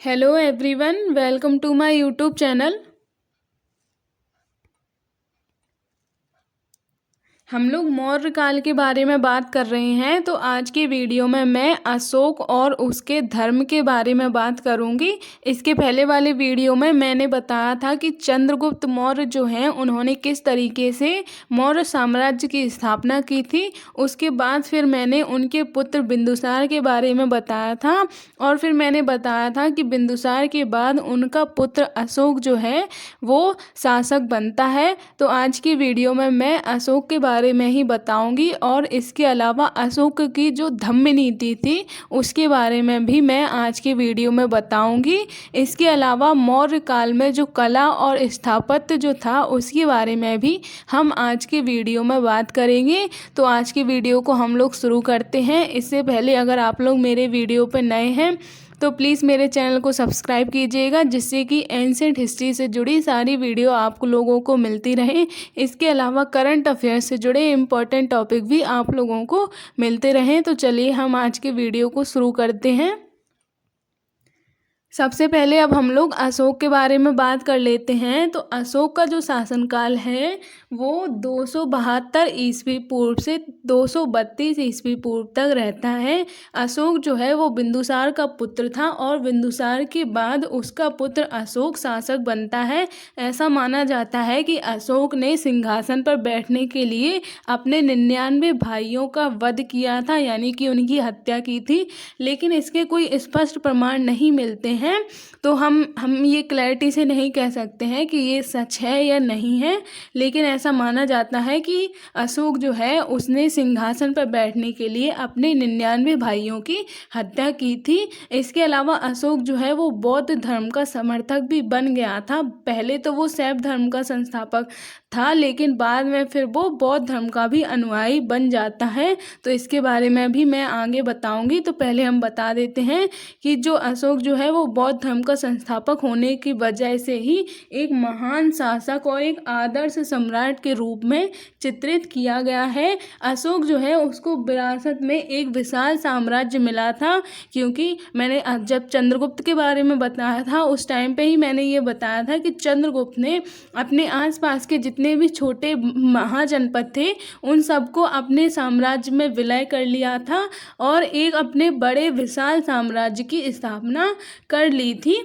Hello everyone, welcome to my YouTube channel. हम लोग मौर्य काल के बारे में बात कर रहे हैं। तो आज की वीडियो में मैं अशोक और उसके धर्म के बारे में बात करूंगी। इसके पहले वाले वीडियो में मैंने बताया था कि चंद्रगुप्त मौर्य जो हैं उन्होंने किस तरीके से मौर्य साम्राज्य की स्थापना की थी। उसके बाद फिर मैंने उनके पुत्र बिंदुसार के बारे में बताया था और फिर मैंने बताया था कि बिंदुसार के बाद उनका पुत्र अशोक जो है वो शासक बनता है। तो आज की वीडियो में मैं अशोक के बारे में ही बताऊंगी और इसके अलावा अशोक की जो धम्म नीति थी उसके बारे में भी मैं आज की वीडियो में बताऊंगी। इसके अलावा मौर्य काल में जो कला और स्थापत्य जो था उसके बारे में भी हम आज की वीडियो में बात करेंगे। तो आज की वीडियो को हम लोग शुरू करते हैं। इससे पहले अगर आप लोग मेरे वीडियो पर नए हैं तो प्लीज़ मेरे चैनल को सब्सक्राइब कीजिएगा, जिससे कि एंशिएंट हिस्ट्री से जुड़ी सारी वीडियो आप लोगों को मिलती रहे। इसके अलावा करंट अफेयर्स से जुड़े इम्पोर्टेंट टॉपिक भी आप लोगों को मिलते रहें। तो चलिए हम आज के वीडियो को शुरू करते हैं। सबसे पहले अब हम लोग अशोक के बारे में बात कर लेते हैं। तो अशोक का जो शासनकाल है वो 272 ईस्वी पूर्व से 232 ईस्वी पूर्व तक रहता है। अशोक जो है वो बिंदुसार का पुत्र था और बिंदुसार के बाद उसका पुत्र अशोक शासक बनता है। ऐसा माना जाता है कि अशोक ने सिंहासन पर बैठने के लिए अपने 99 भाइयों का वध किया था, यानी कि उनकी हत्या की थी, लेकिन इसके कोई स्पष्ट प्रमाण नहीं मिलते हैं। तो हम ये क्लैरिटी से नहीं कह सकते हैं कि ये सच है या नहीं है, लेकिन ऐसा माना जाता है कि अशोक जो है उसने सिंहासन पर बैठने के लिए अपने 99 भाइयों की हत्या की थी। इसके अलावा अशोक जो है वो बौद्ध धर्म का समर्थक भी बन गया था। पहले तो वो शैव धर्म का संस्थापक था, लेकिन बाद में फिर वो बौद्ध धर्म का भी अनुयायी बन जाता है। तो इसके बारे में भी मैं आगे बताऊंगी। तो पहले हम बता देते हैं कि जो अशोक जो है वो बौद्ध धर्म का संस्थापक होने की वजह से ही एक महान शासक और एक आदर्श सम्राट के रूप में चित्रित किया गया है। अशोक जो है उसको विरासत में एक विशाल साम्राज्य मिला था, क्योंकि मैंने जब चंद्रगुप्त के बारे में बताया था उस टाइम पे ही मैंने ये बताया था कि चंद्रगुप्त ने अपने आसपास के जितने भी छोटे महाजनपद थे उन सबको अपने साम्राज्य में विलय कर लिया था और एक अपने बड़े विशाल साम्राज्य की स्थापना कर ली थी।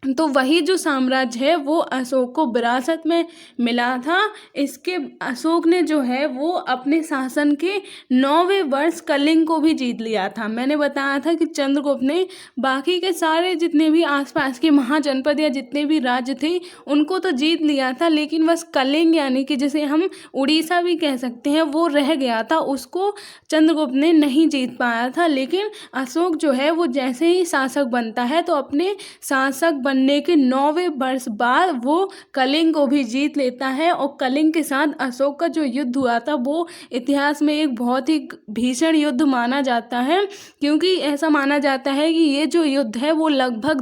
तो वही जो साम्राज्य है वो अशोक को विरासत में मिला था। इसके अशोक ने जो है वो अपने शासन के 9वें वर्ष कलिंग को भी जीत लिया था। मैंने बताया था कि चंद्रगुप्त ने बाकी के सारे जितने भी आसपास के महाजनपद या जितने भी राज्य थे उनको तो जीत लिया था, लेकिन बस कलिंग यानी कि जिसे हम उड़ीसा भी कह सकते हैं वो रह गया था, उसको चंद्रगुप्त ने नहीं जीत पाया था। लेकिन अशोक जो है वो जैसे ही शासक बनता है तो अपने शासक बनने के 9वें वर्ष बाद वो कलिंग को भी जीत लेता है और कलिंग के साथ अशोक का जो युद्ध हुआ था वो इतिहास में एक बहुत ही भीषण युद्ध माना जाता है, क्योंकि ऐसा माना जाता है कि ये जो युद्ध है वो लगभग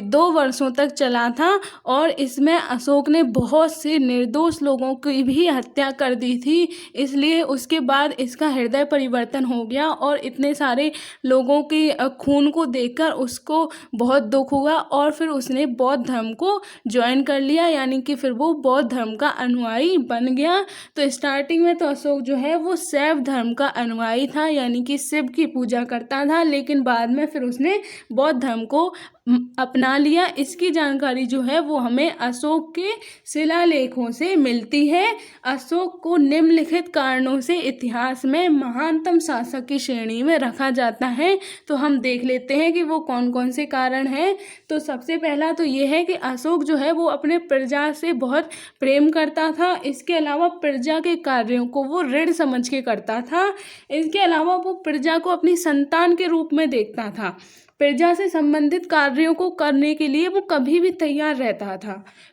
2 वर्षों तक चला था और इसमें अशोक ने बहुत से निर्दोष लोगों की भी हत्या कर दी थी। इसलिए उसके बाद इसका हृदय परिवर्तन हो गया और इतने सारे लोगों के खून को देखकर उसको बहुत दुख हुआ और फिर उसने बौद्ध धर्म को ज्वाइन कर लिया, यानी कि फिर वो बौद्ध धर्म का अनुयायी बन गया। तो स्टार्टिंग में तो अशोक जो है वो शैव धर्म का अनुयायी था, यानी कि शिव की पूजा करता था, लेकिन बाद में फिर उसने बौद्ध धर्म को अपना लिया। इसकी जानकारी जो है वो हमें अशोक के शिलालेखों से मिलती है। अशोक को निम्नलिखित कारणों से इतिहास में महानतम शासक की श्रेणी में रखा जाता है। तो हम देख लेते हैं कि वो कौन कौन से कारण हैं। तो सबसे पहला तो ये है कि अशोक जो है वो अपने प्रजा से बहुत प्रेम करता था। इसके अलावा प्रजा के कार्यों को वो ऋण समझ के करता था। इसके अलावा वो प्रजा को अपनी संतान के रूप में देखता था। प्रजा से संबंधित कार्यों को करने के लिए वो कभी भी तैयार रहता था।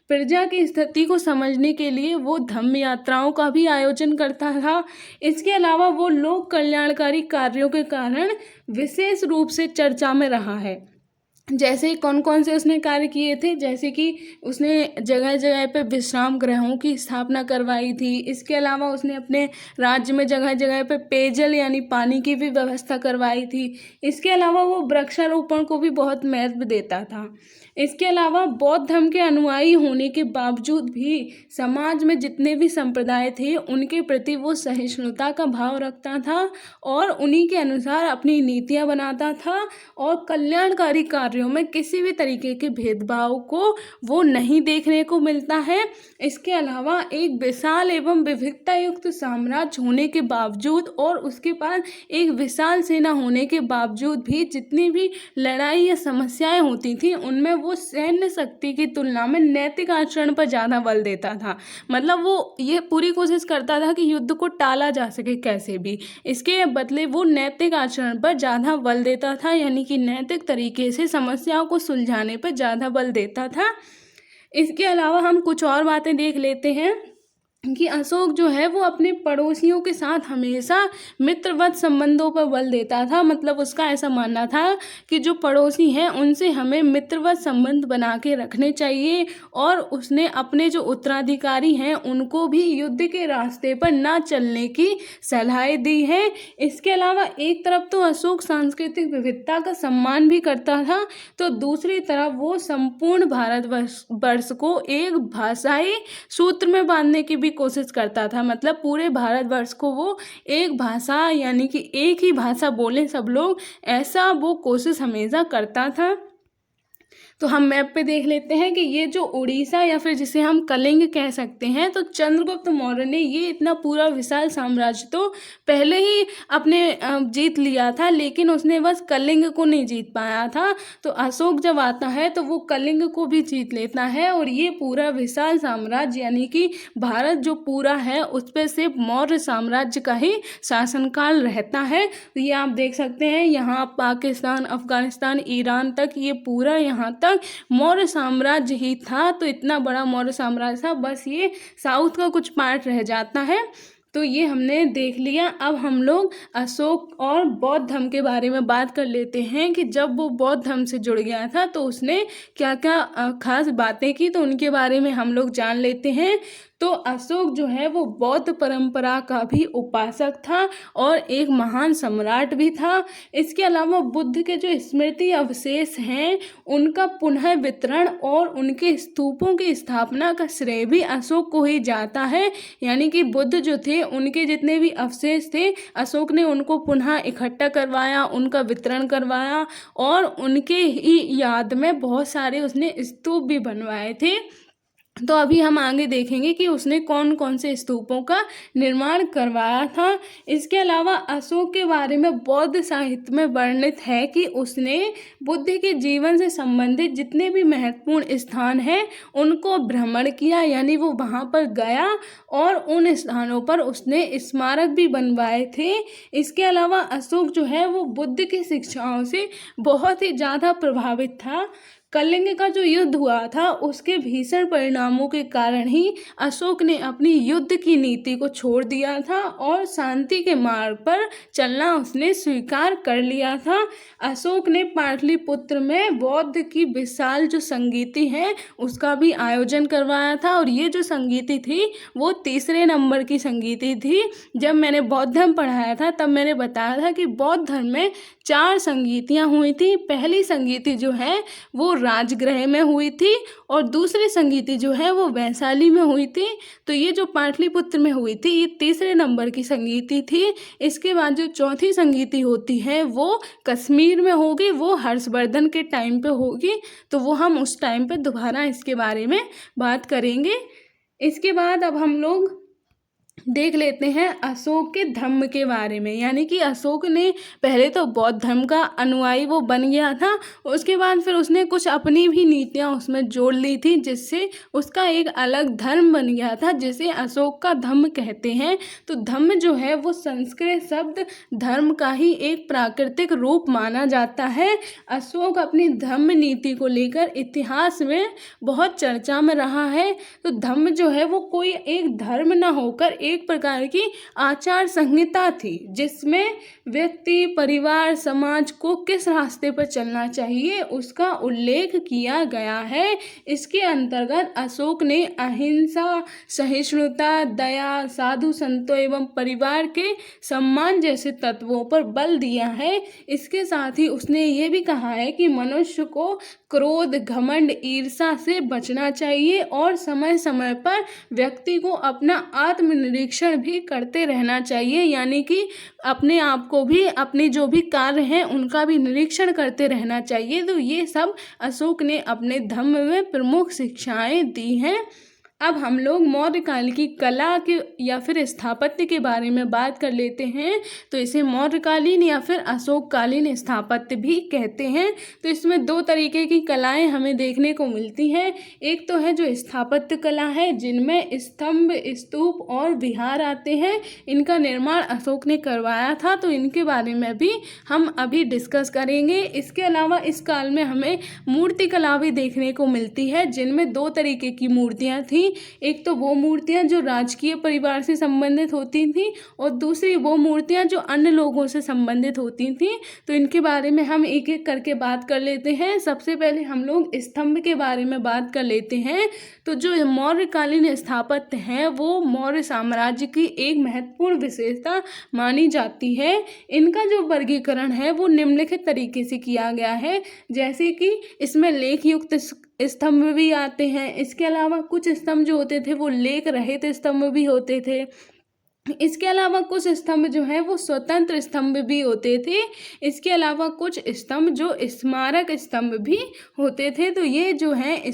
प्रजा की स्थिति को समझने के लिए वो धम्म यात्राओं का भी आयोजन करता था। इसके अलावा वो लोक कल्याणकारी कार्यों के कारण विशेष रूप से चर्चा में रहा है। जैसे कौन कौन से उसने कार्य किए थे, जैसे कि उसने जगह जगह पे विश्राम गृहों की स्थापना करवाई थी। इसके अलावा उसने अपने राज्य में जगह जगह पे पेयजल यानी पानी की भी व्यवस्था करवाई थी। इसके अलावा वो वृक्षारोपण को भी बहुत महत्व देता था। इसके अलावा बौद्ध धर्म के अनुयायी होने के बावजूद भी समाज में जितने भी संप्रदाय थे उनके प्रति वो सहिष्णुता का भाव रखता था और उन्हीं के अनुसार अपनी नीतियाँ बनाता था और कल्याणकारी कार्यों में किसी भी तरीके के भेदभाव को वो नहीं देखने को मिलता है। इसके अलावा एक विशाल एवं विविधता युक्त साम्राज्य होने के बावजूद और उसके पास एक विशाल सेना होने के बावजूद भी जितनी भी लड़ाई या समस्याएं होती थी उनमें वो सैन्य शक्ति की तुलना में नैतिक आचरण पर ज़्यादा बल देता था। मतलब वो ये पूरी कोशिश करता था कि युद्ध को टाला जा सके कैसे भी, इसके बदले वो नैतिक आचरण पर ज़्यादा बल देता था, यानी कि नैतिक तरीके से समस्याओं को सुलझाने पर ज़्यादा बल देता था। इसके अलावा हम कुछ और बातें देख लेते हैं कि अशोक जो है वो अपने पड़ोसियों के साथ हमेशा मित्रवत संबंधों पर बल देता था। मतलब उसका ऐसा मानना था कि जो पड़ोसी हैं उनसे हमें मित्रवत संबंध बना के रखने चाहिए और उसने अपने जो उत्तराधिकारी हैं उनको भी युद्ध के रास्ते पर ना चलने की सलाह दी है। इसके अलावा एक तरफ तो अशोक सांस्कृतिक विविधता का सम्मान भी करता था तो दूसरी तरफ वो संपूर्ण भारतवर्ष को एक भाषाई सूत्र में बांधने की भी कोशिश करता था। मतलब पूरे भारतवर्ष को वो एक भाषा यानी कि एक ही भाषा बोले सब लोग, ऐसा वो कोशिश हमेशा करता था। तो हम मैप पे देख लेते हैं कि ये जो उड़ीसा या फिर जिसे हम कलिंग कह सकते हैं, तो चंद्रगुप्त मौर्य ने ये इतना पूरा विशाल साम्राज्य तो पहले ही अपने जीत लिया था, लेकिन उसने बस कलिंग को नहीं जीत पाया था। तो अशोक जब आता है तो वो कलिंग को भी जीत लेता है और ये पूरा विशाल साम्राज्य यानी कि भारत जो पूरा है उस पर सिर्फ मौर्य साम्राज्य का ही शासनकाल रहता है। तो ये आप देख सकते हैं, यहाँ पाकिस्तान, अफगानिस्तान, ईरान तक ये पूरा यहाँ तक मौर्य साम्राज्य ही था। तो इतना बड़ा मौर्य साम्राज्य था, बस ये साउथ का कुछ पार्ट रह जाता है। तो ये हमने देख लिया। अब हम लोग अशोक और बौद्ध धर्म के बारे में बात कर लेते हैं कि जब वो बौद्ध धर्म से जुड़ गया था तो उसने क्या क्या खास बातें की, तो उनके बारे में हम लोग जान लेते हैं। तो अशोक जो है वो बौद्ध परंपरा का भी उपासक था और एक महान सम्राट भी था। इसके अलावा बुद्ध के जो स्मृति अवशेष हैं उनका पुनः वितरण और उनके स्तूपों की स्थापना का श्रेय भी अशोक को ही जाता है। यानी कि बुद्ध जो थे उनके जितने भी अवशेष थे अशोक ने उनको पुनः इकट्ठा करवाया, उनका वितरण करवाया और उनके ही याद में बहुत सारे उसने स्तूप भी बनवाए थे। तो अभी हम आगे देखेंगे कि उसने कौन कौन से स्तूपों का निर्माण करवाया था। इसके अलावा अशोक के बारे में बौद्ध साहित्य में वर्णित है कि उसने बुद्ध के जीवन से संबंधित जितने भी महत्वपूर्ण स्थान हैं उनको भ्रमण किया, यानी वो वहाँ पर गया और उन स्थानों पर उसने स्मारक भी बनवाए थे। इसके अलावा अशोक जो है वो बुद्ध की शिक्षाओं से बहुत ही ज़्यादा प्रभावित था। कलिंग का जो युद्ध हुआ था उसके भीषण परिणामों के कारण ही अशोक ने अपनी युद्ध की नीति को छोड़ दिया था और शांति के मार्ग पर चलना उसने स्वीकार कर लिया था। अशोक ने पाटलिपुत्र में बौद्ध की विशाल जो संगीति है उसका भी आयोजन करवाया था और ये जो संगीति थी वो 3 नंबर की संगीति थी। जब मैंने बौद्ध धर्म पढ़ाया था तब मैंने बताया था कि बौद्ध धर्म में 4 संगीतियाँ हुई थी। पहली संगीति जो है वो राजगृह में हुई थी और दूसरी संगीति जो है वो वैशाली में हुई थी। तो ये जो पाटलिपुत्र में हुई थी ये 3 नंबर की संगीति थी। इसके बाद जो चौथी संगीति होती है वो कश्मीर में होगी, वो हर्षवर्धन के टाइम पे होगी। तो वो हम उस टाइम पे दोबारा इसके बारे में बात करेंगे। इसके बाद अब हम लोग देख लेते हैं अशोक के धर्म के बारे में। यानी कि अशोक ने पहले तो बौद्ध धर्म का अनुयायी वो बन गया था, उसके बाद फिर उसने कुछ अपनी भी नीतियाँ उसमें जोड़ ली थी जिससे उसका एक अलग धर्म बन गया था जिसे अशोक का धम्म कहते हैं। तो धम्म जो है वो संस्कृत शब्द धर्म का ही एक प्राकृतिक रूप माना जाता है। अशोक अपनी धम्म नीति को लेकर इतिहास में बहुत चर्चा में रहा है। तो धम्म जो है वो कोई एक धर्म ना होकर एक प्रकार की आचार संहिता थी जिसमें व्यक्ति, परिवार, समाज को किस रास्ते पर चलना चाहिए उसका उल्लेख किया गया है। इसके अंतर्गत अशोक ने अहिंसा, सहिष्णुता, दया, साधु संतों एवं परिवार के सम्मान जैसे तत्वों पर बल दिया है। इसके साथ ही उसने ये भी कहा है कि मनुष्य को क्रोध, घमंड, ईर्ष्या से बचना चाहिए और समय समय पर व्यक्ति को अपना आत्मनिरीक्षण भी करते रहना चाहिए, यानी कि अपने आप को भी, अपने जो भी कार्य हैं उनका भी निरीक्षण करते रहना चाहिए। तो ये सब अशोक ने अपने धम्म में प्रमुख शिक्षाएं दी हैं। अब हम लोग मौर्य काल की कला के या फिर स्थापत्य के बारे में बात कर लेते हैं। तो इसे मौर्यकालीन या फिर अशोककालीन स्थापत्य भी कहते हैं। तो इसमें दो तरीके की कलाएं हमें देखने को मिलती हैं। एक तो है जो स्थापत्य कला है, जिनमें स्तंभ, स्तूप और विहार आते हैं। इनका निर्माण अशोक ने करवाया था, तो इनके बारे में भी हम अभी डिस्कस करेंगे। इसके अलावा इस काल में हमें मूर्ति कला भी देखने को मिलती है, जिनमें दो तरीके की मूर्तियाँ थीं। एक तो वो मूर्तियाँ जो राजकीय परिवार से संबंधित होती थीं और दूसरी वो मूर्तियाँ जो अन्य लोगों से संबंधित होती थीं। तो इनके बारे में हम एक एक करके बात कर लेते हैं। सबसे पहले हम लोग स्तंभ के बारे में बात कर लेते हैं। तो जो मौर्यकालीन स्थापत्य है वो मौर्य साम्राज्य की एक महत्वपूर्ण विशेषता मानी जाती है। इनका जो वर्गीकरण है वो निम्नलिखित तरीके से किया गया है, जैसे कि इसमें लेख युक्त स्तंभ भी आते हैं। इसके अलावा कुछ स्तंभ जो होते थे वो लेख रहित स्तंभ भी होते थे। इसके अलावा कुछ स्तंभ जो हैं वो स्वतंत्र स्तंभ भी होते थे। इसके अलावा कुछ स्तंभ जो स्मारक स्तंभ भी होते थे। तो ये जो हैं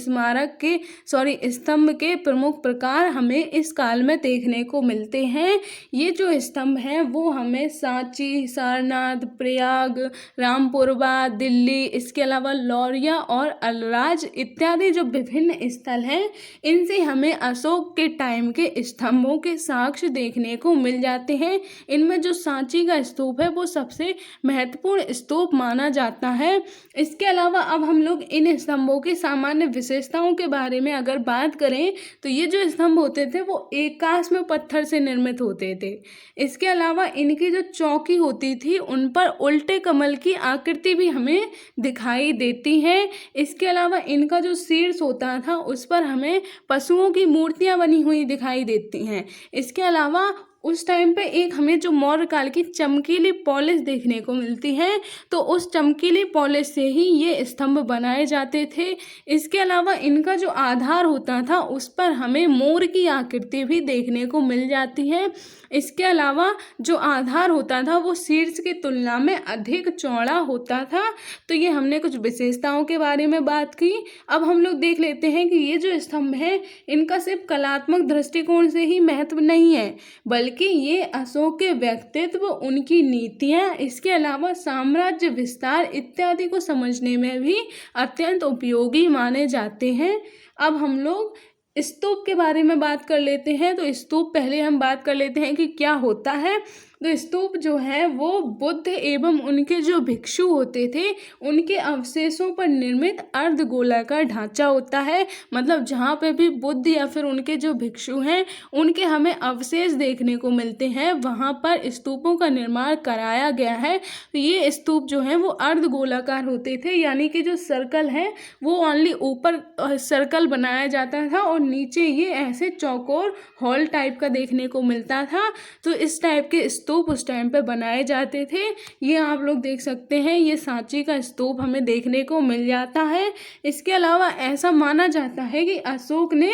स्तंभ के प्रमुख प्रकार हमें इस काल में देखने को मिलते हैं। ये जो स्तंभ हैं वो हमें सांची, सारनाथ, प्रयाग, रामपुरवा, दिल्ली, इसके अलावा लौरिया और अलराज इत्यादि जो विभिन्न स्थल हैं, इनसे हमें अशोक के टाइम के स्तंभों के साक्ष्य देखने को मिल जाते हैं। इनमें जो सांची का स्तूप है वो सबसे महत्वपूर्ण स्तूप माना जाता है। इसके अलावा अब हम लोग इन स्तंभों की सामान्य विशेषताओं के बारे में अगर बात करें तो ये जो स्तंभ होते थे वो एकाश्म में पत्थर से निर्मित होते थे। इसके अलावा इनकी जो चौकी होती थी उन पर उल्टे कमल की आकृति भी हमें दिखाई देती है। इसके अलावा इनका जो शीर्ष होता था उस पर हमें पशुओं की मूर्तियां बनी हुई दिखाई देती हैं। इसके अलावा उस टाइम पे एक हमें जो मौर्य काल की चमकीली पॉलिश देखने को मिलती है, तो उस चमकीली पॉलिश से ही ये स्तंभ बनाए जाते थे। इसके अलावा इनका जो आधार होता था उस पर हमें मोर की आकृति भी देखने को मिल जाती है। इसके अलावा जो आधार होता था वो शीर्ष की तुलना में अधिक चौड़ा होता था। तो ये हमने कुछ विशेषताओं के बारे में बात की। अब हम लोग देख लेते हैं कि ये जो स्तंभ है इनका सिर्फ कलात्मक दृष्टिकोण से ही महत्व नहीं है, बल्कि ये अशोक के व्यक्तित्व, उनकी नीतियाँ, इसके अलावा साम्राज्य विस्तार इत्यादि को समझने में भी अत्यंत उपयोगी माने जाते हैं। अब हम लोग स्तूप के बारे में बात कर लेते हैं। तो स्तूप पहले हम बात कर लेते हैं कि क्या होता है। तो स्तूप जो है वो बुद्ध एवं उनके जो भिक्षु होते थे उनके अवशेषों पर निर्मित अर्धगोलाकार ढांचा होता है। मतलब जहाँ पे भी बुद्ध या फिर उनके जो भिक्षु हैं उनके हमें अवशेष देखने को मिलते हैं, वहाँ पर स्तूपों का निर्माण कराया गया है। तो ये स्तूप जो हैं वो अर्धगोलाकार होते थे, यानी कि जो सर्कल है वो ओनली ऊपर सर्कल बनाया जाता था और नीचे ये ऐसे चौकोर हॉल टाइप का देखने को मिलता था। तो इस टाइप के स्तूप उस टाइम पे बनाए जाते थे। ये आप लोग देख सकते हैं, ये सांची का स्तूप हमें देखने को मिल जाता है। इसके अलावा ऐसा माना जाता है कि अशोक ने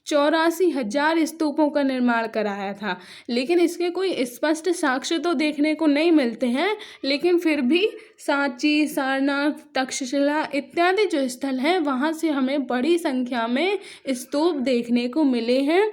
84,000 स्तूपों का निर्माण कराया था, लेकिन इसके कोई स्पष्ट साक्ष्य तो देखने को नहीं मिलते हैं। लेकिन फिर भी सांची, सारनाथ, तक्षशिला इत्यादि जो स्थल हैं वहाँ से हमें बड़ी संख्या में स्तूप देखने को मिले हैं।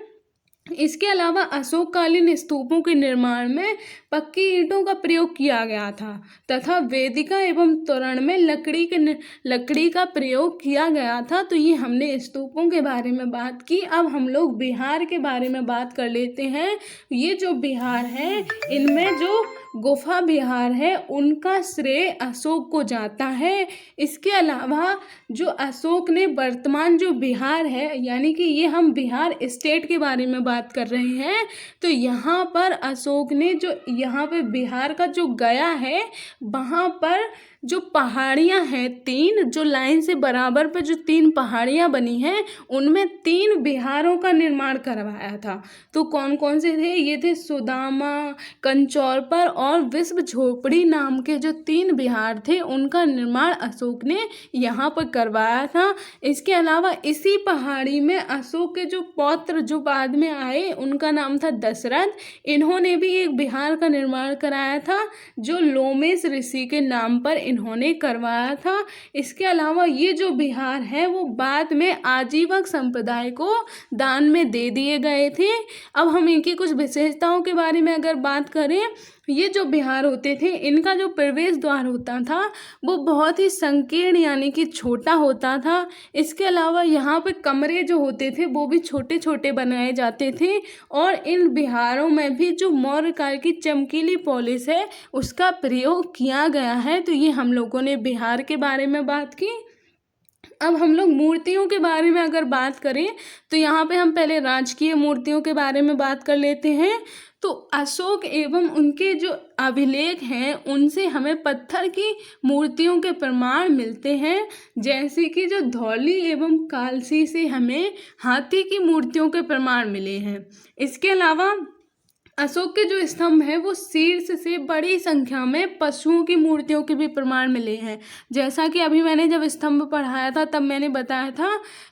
इसके अलावा अशोककालीन स्तूपों के निर्माण में पक्की ईंटों का प्रयोग किया गया था तथा वेदिका एवं तोरण में लकड़ी का प्रयोग किया गया था। तो ये हमने स्तूपों के बारे में बात की। अब हम लोग बिहार के बारे में बात कर लेते हैं। ये जो बिहार है इनमें जो गुफा विहार है उनका श्रेय अशोक को जाता है। इसके अलावा जो अशोक ने वर्तमान जो बिहार है, यानी कि ये हम बिहार स्टेट के बारे में बात कर रहे हैं, तो यहाँ पर अशोक ने जो यहाँ पे बिहार का जो गया है वहाँ पर जो पहाड़ियाँ हैं 3 जो लाइन से बराबर पे जो 3 पहाड़ियाँ बनी हैं उनमें 3 विहारों का निर्माण करवाया था। तो कौन कौन से थे? ये थे सुदामा, कंचौरपर और विश्व झोपड़ी नाम के जो 3 विहार थे उनका निर्माण अशोक ने यहाँ पर करवाया था। इसके अलावा इसी पहाड़ी में अशोक के जो पौत्र जो बाद में आए उनका नाम था दशरथ, इन्होंने भी एक विहार का निर्माण कराया था जो लोमेश ऋषि के नाम पर इन्होंने करवाया था। इसके अलावा ये जो विहार है वो बाद में आजीवक संप्रदाय को दान में दे दिए गए थे। अब हम इनकी कुछ विशेषताओं के बारे में अगर बात करें, ये जो विहार होते थे इनका जो प्रवेश द्वार होता था वो बहुत ही संकीर्ण यानी कि छोटा होता था। इसके अलावा यहाँ पे कमरे जो होते थे वो भी छोटे छोटे बनाए जाते थे और इन विहारों में भी जो मौर्य काल की चमकीली पॉलिश है उसका प्रयोग किया गया है। तो ये हम लोगों ने बिहार के बारे में बात की। अब हम लोग मूर्तियों के बारे में अगर बात करें तो यहाँ पे हम पहले राजकीय मूर्तियों के बारे में बात कर लेते हैं। तो अशोक एवं उनके जो अभिलेख हैं उनसे हमें पत्थर की मूर्तियों के प्रमाण मिलते हैं, जैसे कि जो धौली एवं कालसी से हमें हाथी की मूर्तियों के प्रमाण मिले हैं। इसके अलावा अशोक के जो स्तंभ है वो शीर्ष से बड़ी संख्या में पशुओं की मूर्तियों के भी प्रमाण मिले हैं। जैसा कि अभी मैंने जब स्तंभ पढ़ाया था तब मैंने बताया था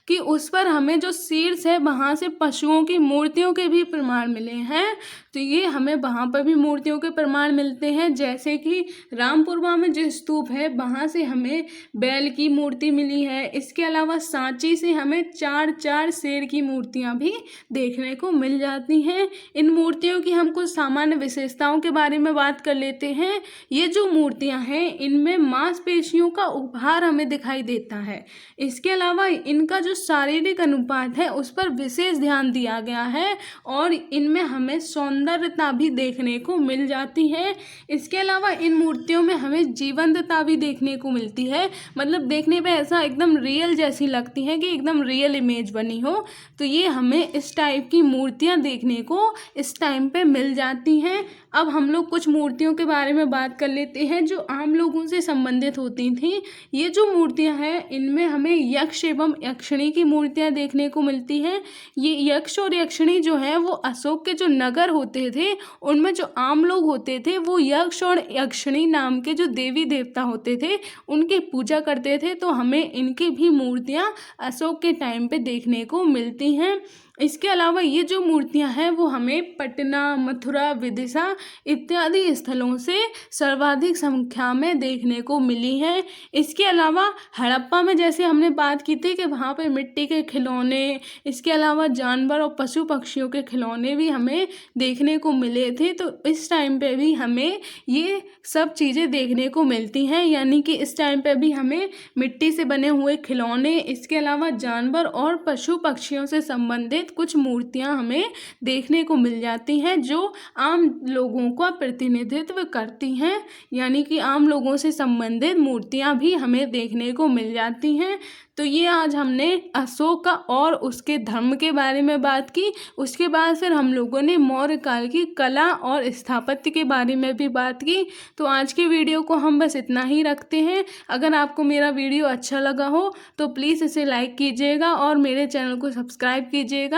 कि उस पर हमें जो शीर्ष है वहाँ से पशुओं की मूर्तियों के भी प्रमाण मिले हैं। तो ये हमें वहाँ पर भी मूर्तियों के प्रमाण मिलते हैं, जैसे कि रामपुरवा में जो स्तूप है वहाँ से हमें बैल की मूर्ति मिली है। इसके अलावा सांची से हमें 4 शेर की मूर्तियाँ भी देखने को मिल जाती हैं। इन मूर्तियों की हम कुछ सामान्य विशेषताओं के बारे में बात कर लेते हैं। ये जो मूर्तियां हैं इनमें मांसपेशियों का उभार हमें दिखाई देता है। इसके अलावा इनका जो शारीरिक अनुपात है उस पर विशेष ध्यान दिया गया है और इनमें हमें सौंदर्यता भी देखने को मिल जाती है। इसके अलावा इन मूर्तियों में हमें जीवंतता भी देखने को मिलती है, मतलब देखने पे ऐसा एकदम रियल जैसी लगती है कि एकदम रियल इमेज बनी हो। तो ये हमें इस टाइप की मूर्तियाँ देखने को इस टाइम पे मिल जाती हैं। अब हम लोग कुछ मूर्तियों के बारे में बात कर लेते हैं जो आम लोगों से संबंधित होती थी। ये जो मूर्तियां हैं इनमें हमें यक्ष एवं यक्षिणी की मूर्तियां देखने को मिलती हैं। ये यक्ष और यक्षिणी जो है वो अशोक के जो नगर होते थे उनमें जो आम लोग होते थे वो यक्ष और यक्षिणी नाम के जो देवी देवता होते थे उनकी पूजा करते थे। तो हमें इनकी भी मूर्तियां अशोक के टाइम पे देखने को मिलती हैं। इसके अलावा ये जो मूर्तियां हैं वो हमें पटना, मथुरा, विदिशा इत्यादि स्थलों से सर्वाधिक संख्या में देखने को मिली हैं। इसके अलावा हड़प्पा में जैसे हमने बात की थी कि वहाँ पे मिट्टी के खिलौने, इसके अलावा जानवर और पशु पक्षियों के खिलौने भी हमें देखने को मिले थे। तो इस टाइम पे भी हमें ये सब चीज़ें देखने को मिलती हैं, यानी कि इस टाइम पे भी हमें मिट्टी से बने हुए खिलौने, इसके अलावा जानवर और पशु पक्षियों से संबंधित कुछ मूर्तियां हमें देखने को मिल जाती हैं जो आम लोगों का प्रतिनिधित्व करती हैं, यानी कि आम लोगों से संबंधित मूर्तियां भी हमें देखने को मिल जाती हैं। तो ये आज हमने अशोक का और उसके धर्म के बारे में बात की। उसके बाद फिर हम लोगों ने मौर्य काल की कला और स्थापत्य के बारे में भी बात की। तो आज की वीडियो को हम बस इतना ही रखते हैं। अगर आपको मेरा वीडियो अच्छा लगा हो तो प्लीज़ इसे लाइक कीजिएगा और मेरे चैनल को सब्सक्राइब कीजिएगा।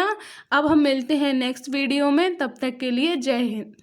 अब हम मिलते हैं नेक्स्ट वीडियो में, तब तक के लिए जय हिंद।